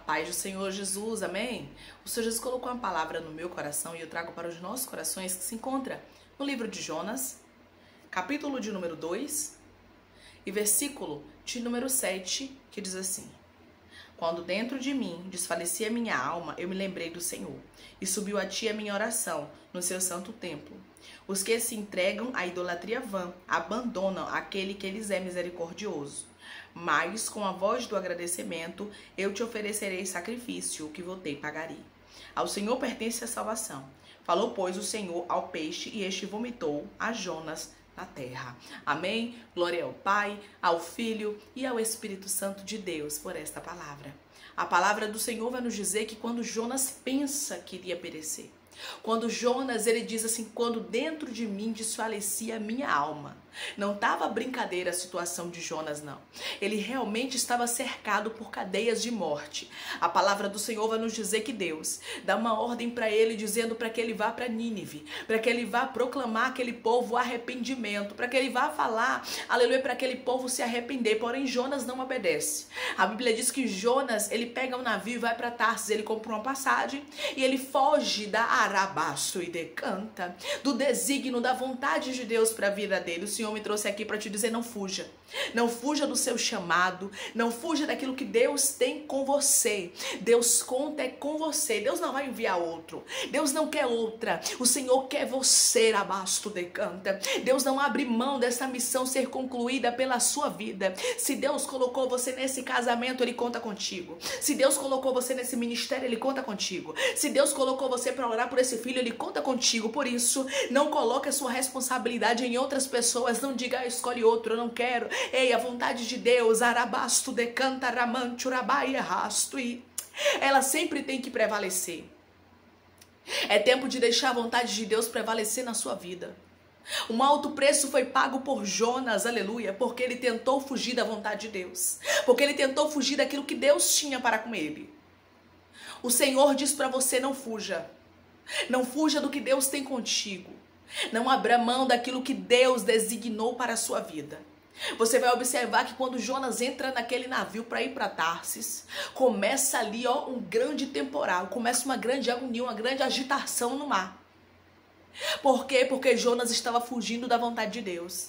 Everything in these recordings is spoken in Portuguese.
Paz do Senhor Jesus, amém? O Senhor Jesus colocou uma palavra no meu coração e eu trago para os nossos corações que se encontra no livro de Jonas, capítulo de número 2 e versículo de número 7, que diz assim: Quando dentro de mim desfalecia minha alma, eu me lembrei do Senhor, e subiu a ti a minha oração no seu santo templo. Os que se entregam à idolatria vã abandonam aquele que lhes é misericordioso. Mas com a voz do agradecimento eu te oferecerei sacrifício, o que votei pagarei. Ao Senhor pertence a salvação. Falou, pois, o Senhor ao peixe, e este vomitou a Jonas na terra. Amém? Glória ao Pai, ao Filho e ao Espírito Santo de Deus por esta palavra. A palavra do Senhor vai nos dizer que quando Jonas pensa que iria perecer, quando Jonas, ele diz assim, quando dentro de mim desfalecia a minha alma. Não estava brincadeira a situação de Jonas, não. Ele realmente estava cercado por cadeias de morte. A palavra do Senhor vai nos dizer que Deus dá uma ordem para ele, dizendo para que ele vá para Nínive, para que ele vá proclamar aquele povo arrependimento, para que ele vá falar, aleluia, para aquele povo se arrepender. Porém, Jonas não obedece. A Bíblia diz que Jonas, ele pega um navio e vai para Tarsis, ele compra uma passagem e ele foge da arabaço e decanta, do desígnio, da vontade de Deus para a vida dele. O Senhor me trouxe aqui para te dizer, não fuja. Não fuja do seu chamado, não fuja daquilo que Deus tem com você. Deus conta é com você. Deus não vai enviar outro. Deus não quer outra. O Senhor quer você, abasto decanta. Deus não abre mão dessa missão ser concluída pela sua vida. Se Deus colocou você nesse casamento, Ele conta contigo. Se Deus colocou você nesse ministério, Ele conta contigo. Se Deus colocou você para orar por esse filho, Ele conta contigo. Por isso, não coloque a sua responsabilidade em outras pessoas. Não diga, escolhe outro, eu não quero. Ei, a vontade de Deus, arabasto decanta ramante urabai arrasto, e ela sempre tem que prevalecer. É tempo de deixar a vontade de Deus prevalecer na sua vida. Um alto preço foi pago por Jonas, aleluia, porque ele tentou fugir da vontade de Deus, porque ele tentou fugir daquilo que Deus tinha para com ele. O Senhor diz para você, não fuja. Não fuja do que Deus tem contigo. Não abra mão daquilo que Deus designou para a sua vida. Você vai observar que quando Jonas entra naquele navio para ir para Tarsis, começa ali um grande temporal, começa uma grande agonia, uma grande agitação no mar. Por quê? Porque Jonas estava fugindo da vontade de Deus.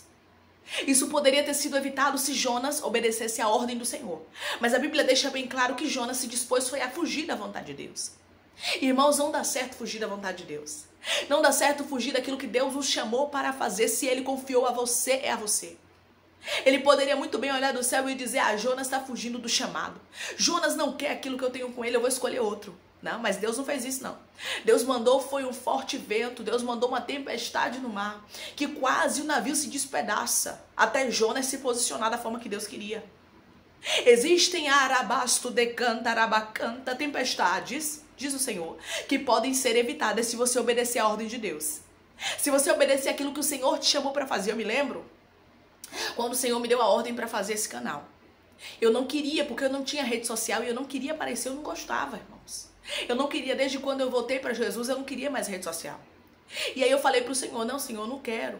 Isso poderia ter sido evitado se Jonas obedecesse à ordem do Senhor. Mas a Bíblia deixa bem claro que Jonas se dispôs foi a fugir da vontade de Deus. Irmãos, não dá certo fugir da vontade de Deus. Não dá certo fugir daquilo que Deus nos chamou para fazer. Se Ele confiou a você, é a você. Ele poderia muito bem olhar do céu e dizer, Jonas está fugindo do chamado. Jonas não quer aquilo que eu tenho com ele, eu vou escolher outro. Não, mas Deus não fez isso, não. Deus mandou, foi um forte vento, Deus mandou uma tempestade no mar, que quase o navio se despedaça, até Jonas se posicionar da forma que Deus queria. Existem arabasto decanta, arabacanta, tempestades, diz o Senhor, que podem ser evitadas se você obedecer à ordem de Deus. Se você obedecer aquilo que o Senhor te chamou para fazer. Eu me lembro quando o Senhor me deu a ordem para fazer esse canal. Eu não queria, porque eu não tinha rede social e eu não queria aparecer, eu não gostava, irmãos. Eu não queria, desde quando eu voltei para Jesus, eu não queria mais rede social. E aí eu falei para o Senhor, não, Senhor, eu não quero.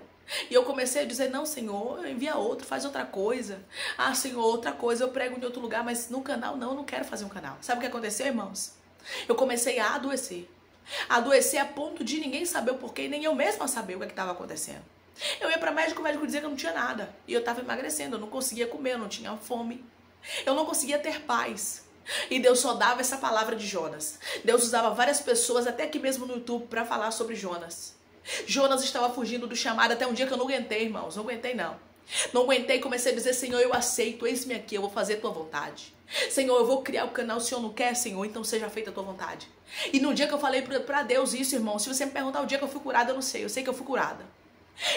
E eu comecei a dizer, não, Senhor, envia outro, faz outra coisa. Senhor, outra coisa, eu prego em outro lugar, mas no canal não, eu não quero fazer um canal. Sabe o que aconteceu, irmãos? Eu comecei a adoecer. Adoecer a ponto de ninguém saber o porquê, nem eu mesma saber o que estava acontecendo. Eu ia para médico, o médico dizia que eu não tinha nada. E eu estava emagrecendo, eu não conseguia comer, eu não tinha fome. Eu não conseguia ter paz. E Deus só dava essa palavra de Jonas. Deus usava várias pessoas, até aqui mesmo no YouTube, para falar sobre Jonas. Jonas estava fugindo do chamado até um dia que eu não aguentei, irmãos. Não aguentei, não. Não aguentei, comecei a dizer, Senhor, eu aceito, eis-me aqui, eu vou fazer a tua vontade. Senhor, eu vou criar o canal, o Senhor não quer, Senhor, então seja feita a tua vontade. E no dia que eu falei para Deus isso, irmão, se você me perguntar o dia que eu fui curada, eu não sei. Eu sei que eu fui curada.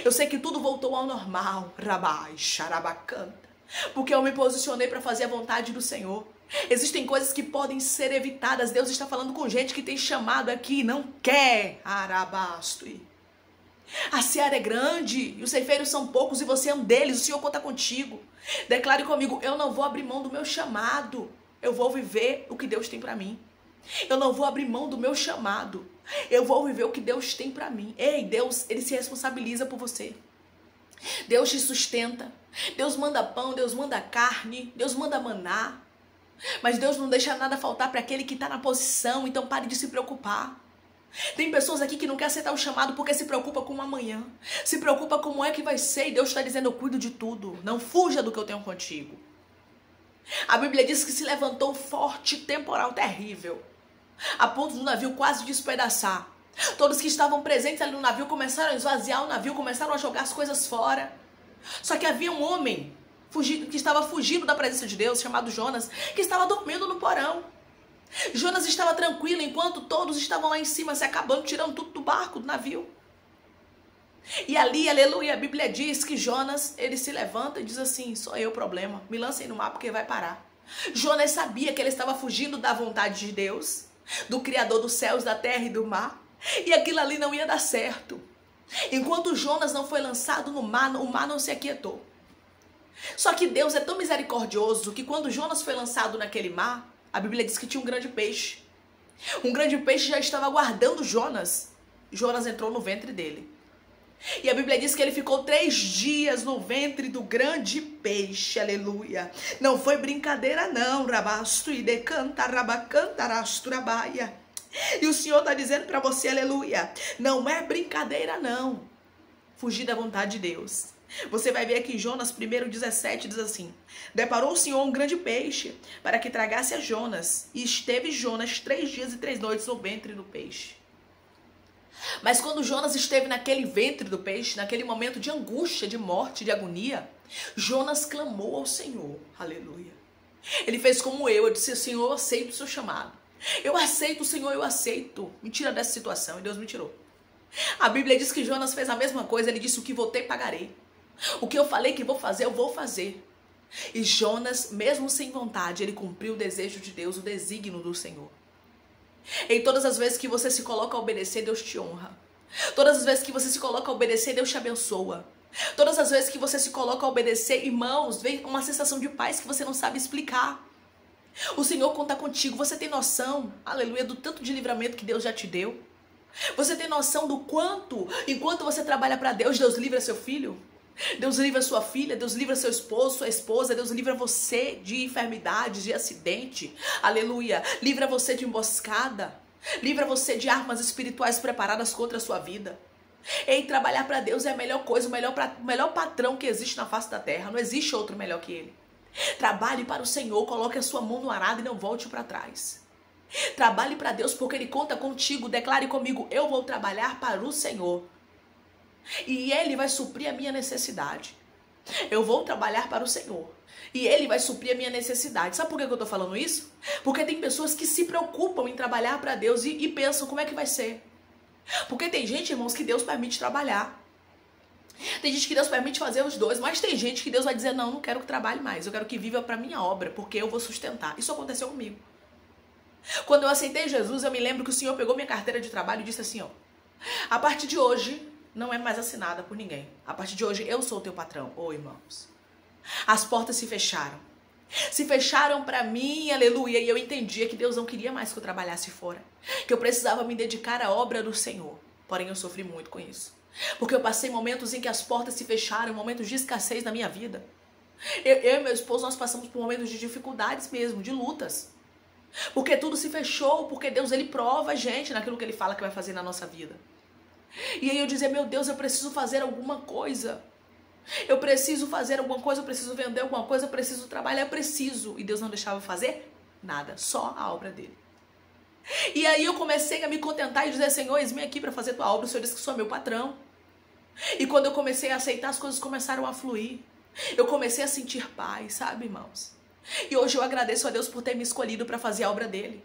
Eu sei que tudo voltou ao normal. Rabai, xarabacanta. Porque eu me posicionei para fazer a vontade do Senhor. Existem coisas que podem ser evitadas. Deus está falando com gente que tem chamado aqui e não quer. Arabasto. A seara é grande e os ceifeiros são poucos e você é um deles. O Senhor conta contigo. Declare comigo, eu não vou abrir mão do meu chamado. Eu vou viver o que Deus tem para mim. Eu não vou abrir mão do meu chamado. Eu vou viver o que Deus tem para mim. Ei, Deus, Ele se responsabiliza por você. Deus te sustenta. Deus manda pão, Deus manda carne, Deus manda maná. Mas Deus não deixa nada faltar para aquele que está na posição, então pare de se preocupar. Tem pessoas aqui que não querem aceitar o chamado porque se preocupa com o amanhã. Se preocupa como é que vai ser e Deus está dizendo, eu cuido de tudo. Não fuja do que eu tenho contigo. A Bíblia diz que se levantou um forte temporal terrível, a ponto do navio quase despedaçar. Todos que estavam presentes ali no navio começaram a esvaziar o navio, começaram a jogar as coisas fora. Só que havia um homem que estava fugindo da presença de Deus, chamado Jonas, que estava dormindo no porão. Jonas estava tranquilo enquanto todos estavam lá em cima se acabando, tirando tudo do barco, do navio. E ali, aleluia, a Bíblia diz que Jonas, ele se levanta e diz assim, sou eu o problema, me lancem no mar porque vai parar. Jonas sabia que ele estava fugindo da vontade de Deus, do Criador dos céus, da terra e do mar, e aquilo ali não ia dar certo. Enquanto Jonas não foi lançado no mar, o mar não se aquietou. Só que Deus é tão misericordioso que quando Jonas foi lançado naquele mar, a Bíblia diz que tinha um grande peixe. Um grande peixe já estava aguardando Jonas. Jonas entrou no ventre dele. E a Bíblia diz que ele ficou 3 dias no ventre do grande peixe, aleluia. Não foi brincadeira não, rabasto e decanta, rabacanta, rabaia. E o Senhor está dizendo para você, aleluia, não é brincadeira não. Fugir da vontade de Deus. Você vai ver aqui em Jonas 1:17 diz assim, deparou o Senhor um grande peixe para que tragasse a Jonas. E esteve Jonas 3 dias e 3 noites no ventre do peixe. Mas quando Jonas esteve naquele ventre do peixe, naquele momento de angústia, de morte, de agonia, Jonas clamou ao Senhor, aleluia. Ele fez como eu disse, Senhor, eu aceito o seu chamado. Eu aceito, Senhor, eu aceito. Me tira dessa situação, e Deus me tirou. A Bíblia diz que Jonas fez a mesma coisa, ele disse, o que votei, pagarei. O que eu falei que vou fazer, eu vou fazer. E Jonas, mesmo sem vontade, ele cumpriu o desejo de Deus, o desígnio do Senhor. Em todas as vezes que você se coloca a obedecer, Deus te honra. Todas as vezes que você se coloca a obedecer, Deus te abençoa. Todas as vezes que você se coloca a obedecer, irmãos, vem uma sensação de paz que você não sabe explicar. O Senhor conta contigo, você tem noção, aleluia, do tanto de livramento que Deus já te deu? Você tem noção do quanto, enquanto você trabalha para Deus, Deus livra seu filho? Deus livra sua filha, Deus livra seu esposo, sua esposa, Deus livra você de enfermidades, de acidente, aleluia, livra você de emboscada, livra você de armas espirituais preparadas contra a sua vida. Ei, trabalhar para Deus é a melhor coisa, o melhor patrão que existe na face da terra, não existe outro melhor que Ele. Trabalhe para o Senhor, coloque a sua mão no arado e não volte para trás. Trabalhe para Deus porque Ele conta contigo, declare comigo, eu vou trabalhar para o Senhor. E Ele vai suprir a minha necessidade. Eu vou trabalhar para o Senhor. E Ele vai suprir a minha necessidade. Sabe por que eu estou falando isso? Porque tem pessoas que se preocupam em trabalhar para Deus e pensam como é que vai ser. Porque tem gente, irmãos, que Deus permite trabalhar. Tem gente que Deus permite fazer os dois. Mas tem gente que Deus vai dizer, não quero que trabalhe mais. Eu quero que viva para minha obra, porque eu vou sustentar. Isso aconteceu comigo. Quando eu aceitei Jesus, eu me lembro que o Senhor pegou minha carteira de trabalho e disse assim, ó, a partir de hoje não é mais assinada por ninguém. A partir de hoje eu sou o teu patrão. Ô, irmãos, as portas se fecharam. Se fecharam para mim, aleluia. E eu entendia que Deus não queria mais que eu trabalhasse fora. Que eu precisava me dedicar à obra do Senhor. Porém, eu sofri muito com isso. Porque eu passei momentos em que as portas se fecharam, momentos de escassez na minha vida. Eu e meu esposo, nós passamos por momentos de dificuldades mesmo, de lutas. Porque tudo se fechou, porque Deus, Ele prova a gente naquilo que Ele fala que vai fazer na nossa vida. E aí eu dizia, meu Deus, eu preciso fazer alguma coisa. Eu preciso fazer alguma coisa, eu preciso vender alguma coisa, eu preciso trabalhar, eu preciso. E Deus não deixava eu fazer nada, só a obra dele. E aí eu comecei a me contentar e dizer, Senhor, eis-me aqui para fazer tua obra, o Senhor disse que sou meu patrão. E quando eu comecei a aceitar, as coisas começaram a fluir. Eu comecei a sentir paz, sabe, irmãos? E hoje eu agradeço a Deus por ter me escolhido para fazer a obra dele.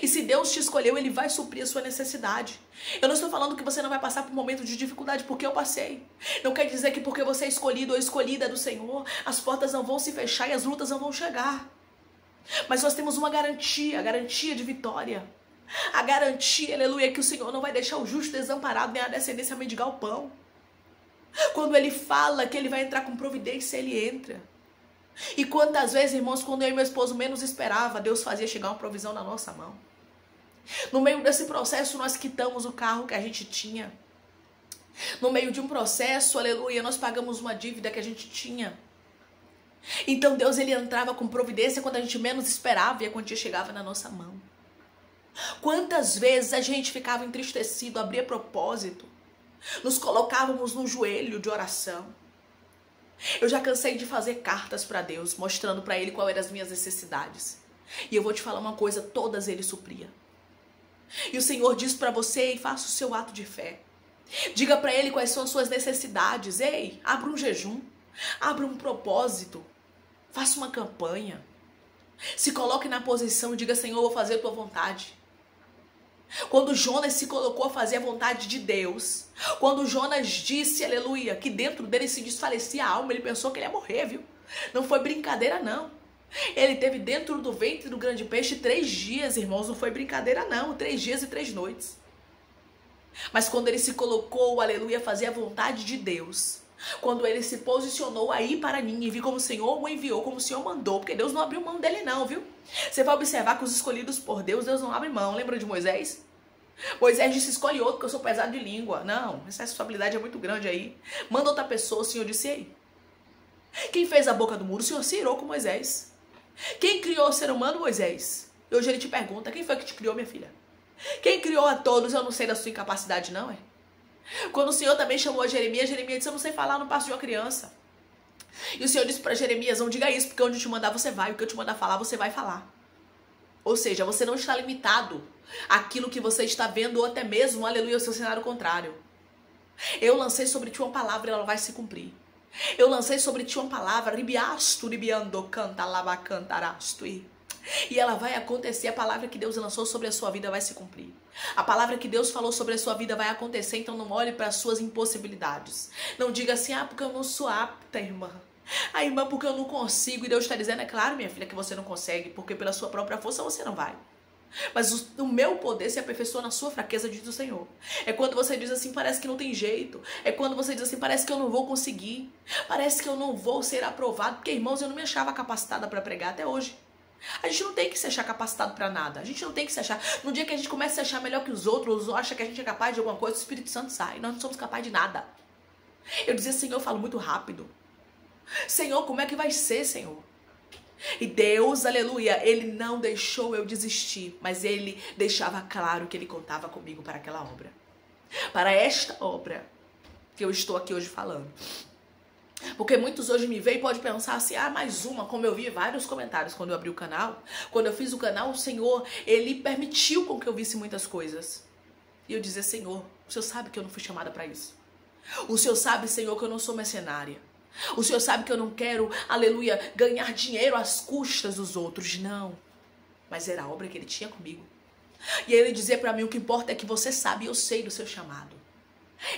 E se Deus te escolheu, Ele vai suprir a sua necessidade. Eu não estou falando que você não vai passar por um momento de dificuldade, porque eu passei. Não quer dizer que porque você é escolhido ou escolhida do Senhor, as portas não vão se fechar e as lutas não vão chegar. Mas nós temos uma garantia, a garantia de vitória. A garantia, aleluia, que o Senhor não vai deixar o justo desamparado, nem a descendência mendigar o pão. Quando Ele fala que Ele vai entrar com providência, Ele entra. E quantas vezes, irmãos, quando eu e meu esposo menos esperava, Deus fazia chegar uma provisão na nossa mão. No meio desse processo, nós quitamos o carro que a gente tinha. No meio de um processo, aleluia, nós pagamos uma dívida que a gente tinha. Então Deus, ele entrava com providência quando a gente menos esperava e a quantia chegava na nossa mão. Quantas vezes a gente ficava entristecido, abria propósito, nos colocávamos no joelho de oração. Eu já cansei de fazer cartas para Deus, mostrando para Ele quais eram as minhas necessidades. E eu vou te falar uma coisa, todas Ele supria. E o Senhor diz para você, faça o seu ato de fé. Diga para Ele quais são as suas necessidades. Ei, abra um jejum, abra um propósito, faça uma campanha. Se coloque na posição e diga, Senhor, eu vou fazer a tua vontade. Quando Jonas se colocou a fazer a vontade de Deus, quando Jonas disse, aleluia, que dentro dele se desfalecia a alma, ele pensou que ele ia morrer, viu? Não foi brincadeira, não. Ele teve dentro do ventre do grande peixe 3 dias, irmãos, não foi brincadeira, não. 3 dias e 3 noites. Mas quando ele se colocou, aleluia, a fazer a vontade de Deus, quando ele se posicionou a ir para Nínive, como o Senhor o enviou, como o Senhor mandou, porque Deus não abriu mão dele não, viu? Você vai observar que os escolhidos por Deus, Deus não abre mão. Lembra de Moisés? Moisés disse, escolhe outro, porque eu sou pesado de língua. Não, essa responsabilidade é muito grande aí. Manda outra pessoa, o Senhor disse, ei. Quem fez a boca do muro? O Senhor se irou com Moisés. Quem criou o ser humano? Moisés. E hoje ele te pergunta, quem foi que te criou, minha filha? Quem criou a todos? Eu não sei da sua incapacidade, não, é? Quando o Senhor também chamou a Jeremias, Jeremias disse, eu não sei falar, não passo de uma criança. E o Senhor disse para Jeremias, não diga isso, porque onde eu te mandar você vai, o que eu te mandar falar, você vai falar. Ou seja, você não está limitado àquilo que você está vendo, ou até mesmo, aleluia, o seu cenário contrário. Eu lancei sobre ti uma palavra e ela vai se cumprir. Eu lancei sobre ti uma palavra, ribiasto, ribiando, canta, lava, cantarasto, e ela vai acontecer. A palavra que Deus lançou sobre a sua vida vai se cumprir. A palavra que Deus falou sobre a sua vida vai acontecer. Então não olhe para as suas impossibilidades. Não diga assim, porque eu não sou apta, irmã. Irmã, porque eu não consigo. E Deus está dizendo, é claro, minha filha, que você não consegue, porque pela sua própria força você não vai. Mas o meu poder se aperfeiçoa na sua fraqueza, diz o Senhor. É quando você diz assim, parece que não tem jeito. É quando você diz assim, parece que eu não vou conseguir. Parece que eu não vou ser aprovado. Porque, irmãos, eu não me achava capacitada para pregar até hoje. A gente não tem que se achar capacitado para nada. A gente não tem que se achar. No dia que a gente começa a se achar melhor que os outros, ou acha que a gente é capaz de alguma coisa, o Espírito Santo sai. Nós não somos capazes de nada. Eu dizia, Senhor, eu falo muito rápido. Senhor, como é que vai ser, Senhor? E Deus, aleluia, Ele não deixou eu desistir, mas Ele deixava claro que Ele contava comigo para aquela obra. Para esta obra que eu estou aqui hoje falando. Porque muitos hoje me veem e podem pensar assim, mais uma, como eu vi vários comentários quando eu abri o canal. Quando eu fiz o canal, o Senhor, Ele permitiu com que eu visse muitas coisas. E eu dizia, Senhor, o Senhor sabe que eu não fui chamada para isso. O Senhor sabe, Senhor, que eu não sou mercenária. O Senhor sabe que eu não quero, aleluia, ganhar dinheiro às custas dos outros. Não. Mas era a obra que Ele tinha comigo. E Ele dizia para mim, o que importa é que você sabe, eu sei do seu chamado.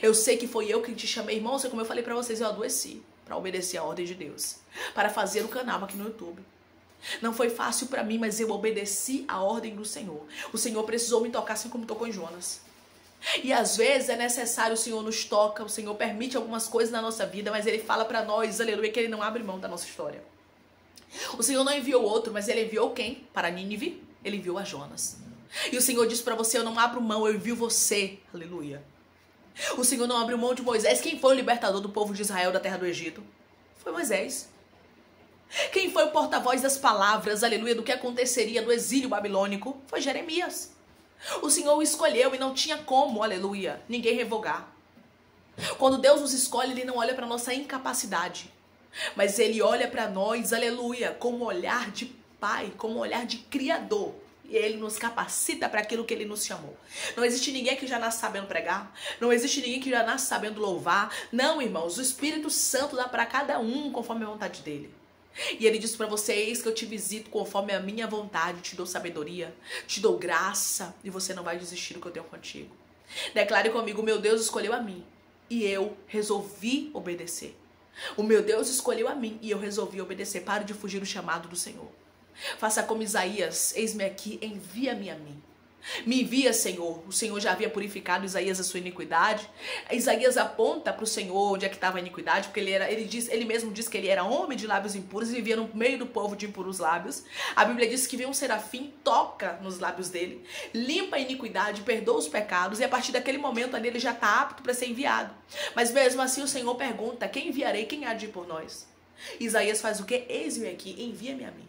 Eu sei que foi eu que te chamei. Irmão, como eu falei para vocês, eu adoeci para obedecer a ordem de Deus. Para fazer o canal aqui no YouTube. Não foi fácil para mim, mas eu obedeci a ordem do Senhor. O Senhor precisou me tocar assim como tocou em Jonas. E às vezes é necessário, o Senhor nos toca, o Senhor permite algumas coisas na nossa vida, mas Ele fala para nós, aleluia, que Ele não abre mão da nossa história. O Senhor não enviou outro, mas Ele enviou quem? Para Nínive, Ele enviou a Jonas. E o Senhor diz para você, eu não abro mão, eu envio você, aleluia. O Senhor não abriu mão de Moisés. Quem foi o libertador do povo de Israel da terra do Egito? Foi Moisés. Quem foi o porta-voz das palavras, aleluia, do que aconteceria no exílio babilônico? Foi Jeremias. O Senhor o escolheu e não tinha como, aleluia, ninguém revogar. Quando Deus nos escolhe, Ele não olha para nossa incapacidade, mas Ele olha para nós, aleluia, com um olhar de Pai, com um olhar de Criador. E Ele nos capacita para aquilo que Ele nos chamou. Não existe ninguém que já nasce sabendo pregar. Não existe ninguém que já nasce sabendo louvar. Não, irmãos, o Espírito Santo dá para cada um conforme a vontade dEle. E Ele diz para você, eis que eu te visito conforme a minha vontade, te dou sabedoria, te dou graça, e você não vai desistir do que eu tenho contigo. Declare comigo, meu Deus escolheu a mim, e eu resolvi obedecer. O meu Deus escolheu a mim, e eu resolvi obedecer. Pare de fugir do chamado do Senhor. Faça como Isaías, eis-me aqui, envia-me a mim. Me envia, Senhor. O Senhor já havia purificado Isaías da sua iniquidade. Isaías aponta para o Senhor onde é que estava a iniquidade, porque ele mesmo diz que ele era homem de lábios impuros e vivia no meio do povo de impuros lábios. A Bíblia diz que vem um serafim, toca nos lábios dele, limpa a iniquidade, perdoa os pecados, e a partir daquele momento ali ele já está apto para ser enviado. Mas mesmo assim o Senhor pergunta, quem enviarei, quem há de ir por nós? Isaías faz o quê? Eis-me aqui, envia-me a mim.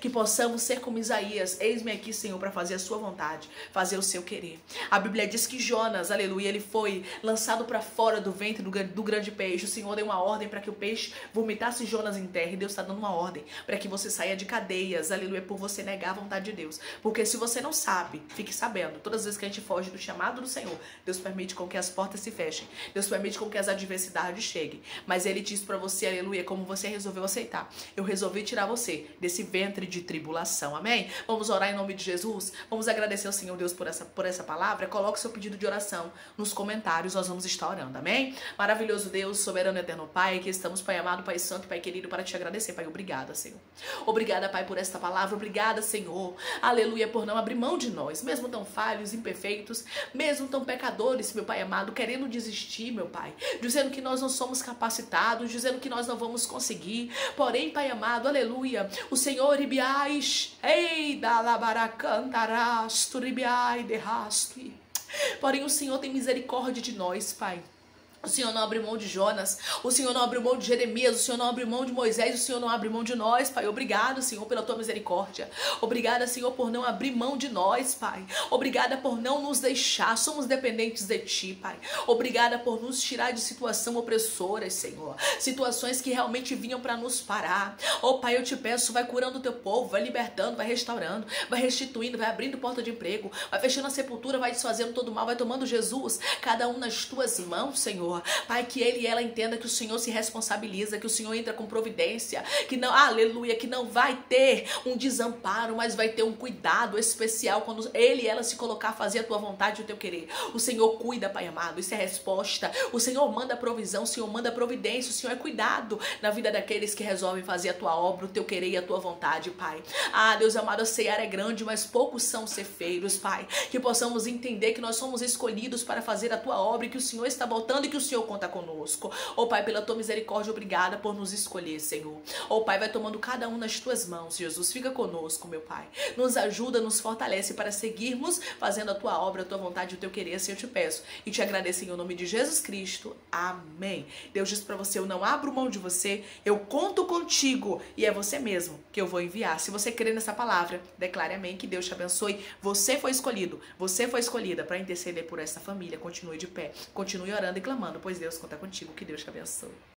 Que possamos ser como Isaías, eis-me aqui, Senhor, para fazer a sua vontade, fazer o seu querer. A Bíblia diz que Jonas, aleluia, ele foi lançado para fora do ventre do grande peixe. O Senhor deu uma ordem para que o peixe vomitasse Jonas em terra, e Deus está dando uma ordem para que você saia de cadeias, aleluia, por você negar a vontade de Deus. Porque se você não sabe, fique sabendo, todas as vezes que a gente foge do chamado do Senhor, Deus permite com que as portas se fechem, Deus permite com que as adversidades cheguem, mas Ele diz para você, aleluia, como você resolveu aceitar. Eu resolvi tirar você desse ventre de tribulação, amém? Vamos orar em nome de Jesus, vamos agradecer ao Senhor Deus por essa palavra. Coloque seu pedido de oração nos comentários, nós vamos estar orando, amém? Maravilhoso Deus, soberano e eterno Pai, que estamos, Pai amado, Pai santo, Pai querido, para te agradecer, Pai, obrigada, Senhor. Obrigada, Pai, por esta palavra, obrigada, Senhor, aleluia, por não abrir mão de nós, mesmo tão falhos, imperfeitos, mesmo tão pecadores, meu Pai amado, querendo desistir, meu Pai, dizendo que nós não somos capacitados, dizendo que nós não vamos conseguir, porém, Pai amado, aleluia, o Senhor ribiais, ei, da labaracantarás, tu ribiai de rastui. Porém, o Senhor tem misericórdia de nós, Pai. O Senhor não abre mão de Jonas, o Senhor não abre mão de Jeremias, o Senhor não abre mão de Moisés, o Senhor não abre mão de nós, Pai. Obrigado, Senhor, pela tua misericórdia. Obrigada, Senhor, por não abrir mão de nós, Pai. Obrigada por não nos deixar, somos dependentes de Ti, Pai. Obrigada por nos tirar de situação opressoras, Senhor. Situações que realmente vinham para nos parar. Oh, Pai, eu te peço, vai curando o teu povo, vai libertando, vai restaurando, vai restituindo, vai abrindo porta de emprego, vai fechando a sepultura, vai desfazendo todo o mal, vai tomando Jesus, cada um nas tuas mãos, Senhor. Pai, que ele e ela entenda que o Senhor se responsabiliza, que o Senhor entra com providência, que não, aleluia, que não vai ter um desamparo, mas vai ter um cuidado especial quando ele e ela se colocar a fazer a tua vontade e o teu querer. O Senhor cuida, Pai amado, isso é resposta. O Senhor manda provisão, o Senhor manda providência, o Senhor é cuidado na vida daqueles que resolvem fazer a tua obra, o teu querer e a tua vontade, Pai. Ah, Deus amado, a seara é grande, mas poucos são cefeiros, Pai. Que possamos entender que nós somos escolhidos para fazer a tua obra e que o Senhor está voltando e que o Senhor conta conosco. Oh, Pai, pela tua misericórdia, obrigada por nos escolher, Senhor. Oh, Pai, vai tomando cada um nas tuas mãos, Jesus. Fica conosco, meu Pai. Nos ajuda, nos fortalece para seguirmos fazendo a tua obra, a tua vontade e o teu querer, assim eu te peço. E te agradeço em nome de Jesus Cristo. Amém. Deus diz para você, eu não abro mão de você, eu conto contigo e é você mesmo que eu vou enviar. Se você crer nessa palavra, declare amém, que Deus te abençoe. Você foi escolhido, você foi escolhida para interceder por essa família. Continue de pé, continue orando e clamando, pois Deus conta contigo. Que Deus te abençoe.